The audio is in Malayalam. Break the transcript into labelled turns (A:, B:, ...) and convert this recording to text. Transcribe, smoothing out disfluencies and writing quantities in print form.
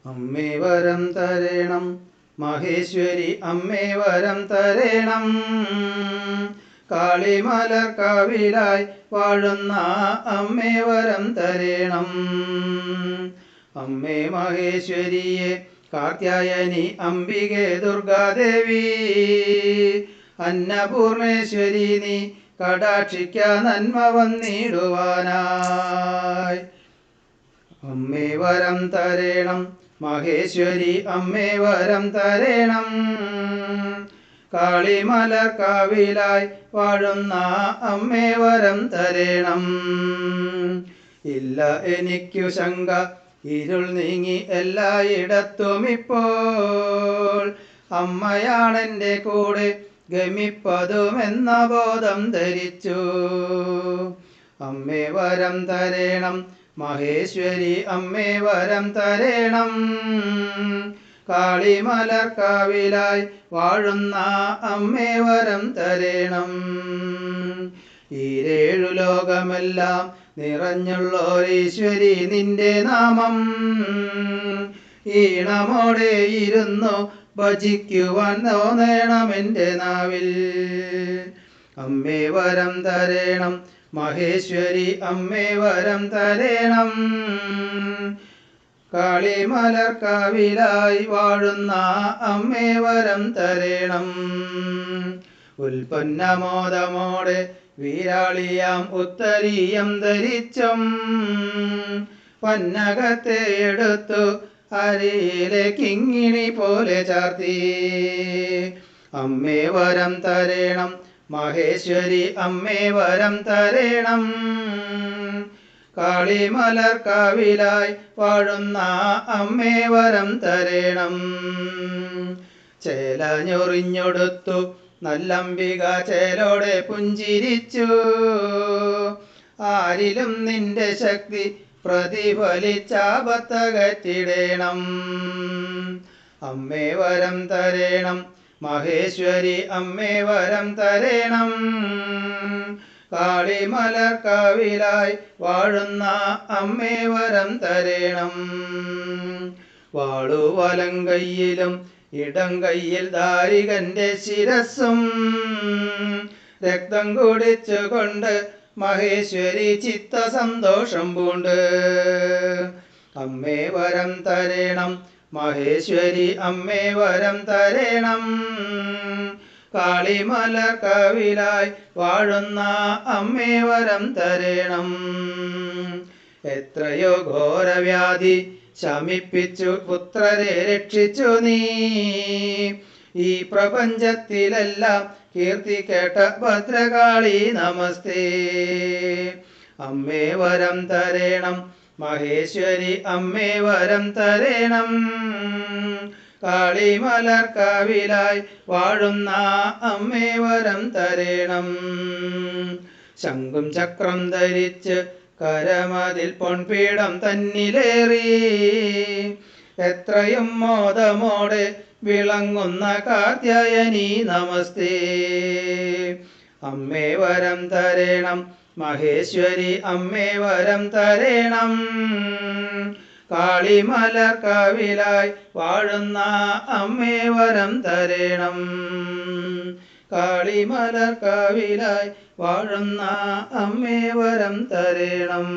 A: അമ്മേ വരം തരേണം മഹേശ്വരി അമ്മേ വരം തരേണം. കാളിമലർക്കാവിലായി വാഴുന്ന അമ്മേ വരം തരേണം. അമ്മേ മഹേശ്വരിയെ കാർത്യായനി അംബികെ ദുർഗാദേവി അന്നപൂർണേശ്വരി നീ കടാക്ഷിക്ക നന്മ വന്നിടുവാനായി. അമ്മേ വരം തരേണം മഹേശ്വരി അമ്മേ വരം തരേണം. കാളിമലർക്കാവിലായി വാഴുന്ന അമ്മേ വരം തരേണം. ഇല്ല എനിക്കു ശങ്ക ഇരുൾ നീങ്ങി എല്ലായിടത്തും ഇപ്പോൾ അമ്മയാണെൻ്റെ കൂടെ ഗമിപ്പതുമെന്ന ബോധം ധരിച്ചു. അമ്മേ വരം തരേണം മഹേശ്വരി അമ്മേ വരം തരേണം. കാളിമലർക്കാവിലായി വാഴുന്ന അമ്മേ വരം തരേണം. ഈരേഴു ലോകമെല്ലാം നിറഞ്ഞുള്ളോരീശ്വരി നിന്റെ നാമം ഈണമോടെ ഇരുന്നു ഭജിക്കുവാൻ തോന്നണം എൻ്റെ നാവിൽ. അമ്മേ വരം തരേണം മഹേശ്വരി അമ്മേ വരം തരേണം. കാളിമലർക്കാവിലായി വാഴുന്ന അമ്മേ വരം തരേണം. ഉൽപ്പന്നമോദമോടെ വീരാളിയാം ഉത്തരീയം ധരിച്ചും പന്നകത്തെ എടുത്തു അരിയിലെ കിങ്ങിണി പോലെ ചാർത്തി. അമ്മേ വരം തരേണം മഹേശ്വരി അമ്മേ വരം തരേണം. കാളിമലർക്കാവിലായി വാഴുന്ന അമ്മേ വരം തരേണം. ചേലഞ്ഞൊറിഞ്ഞൊടുത്തു നല്ലംബിക ചേലോടെ പുഞ്ചിരിച്ചു. ആരിലും നിന്റെ ശക്തി പ്രതിഫലിച്ചാപത്തകറ്റിടേണം. അമ്മേ വരം തരേണം മഹേശ്വരി അമ്മേ വരം തരേണം. കാളിമലർക്കാവിലായി വാഴുന്ന അമ്മേ വരം തരേണം. വാളുവലം കയ്യിലും ഇടം കയ്യിൽ ദാരികന്റെ ശിരസ്സും രക്തം കുടിച്ചുകൊണ്ട് മഹേശ്വരി ചിത്ത സന്തോഷം പൂണ്ട്. അമ്മേ വരം തരേണം മഹേശ്വരി അമ്മേ വരം തരേണം. കാളിമലർക്കാവിലായി വാഴുന്ന അമ്മേ വരം തരേണം. എത്രയോ ഘോരവ്യാധി ശമിപ്പിച്ചു പുത്രരെ രക്ഷിച്ചു നീ. ഈ പ്രപഞ്ചത്തിലെല്ലാം കീർത്തി കേട്ട ഭദ്രകാളി നമസ്തേ. അമ്മേ വരം തരേണം മഹേശ്വരി അമ്മേ വരം തരേണം. കാളിമലർക്കാവിലായി വാഴുന്ന അമ്മേ വരം തരേണം. ശംഖും ചക്രം ധരിച്ച് കരമതിൽ പൊൻപീഠം തന്നിലേറി എത്രയും മോദമോടെ വിളങ്ങുന്ന കാർത്യായനി നമസ്തേ. അമ്മേ വരം തരേണം മഹേശ്വരി അമ്മേ വരം തരേണം. കാളിമലർക്കാവിലായി വാഴുന്ന അമ്മേ വരം തരേണം. കാളിമലർക്കാവിലായി വാഴുന്ന അമ്മേ വരം തരേണം.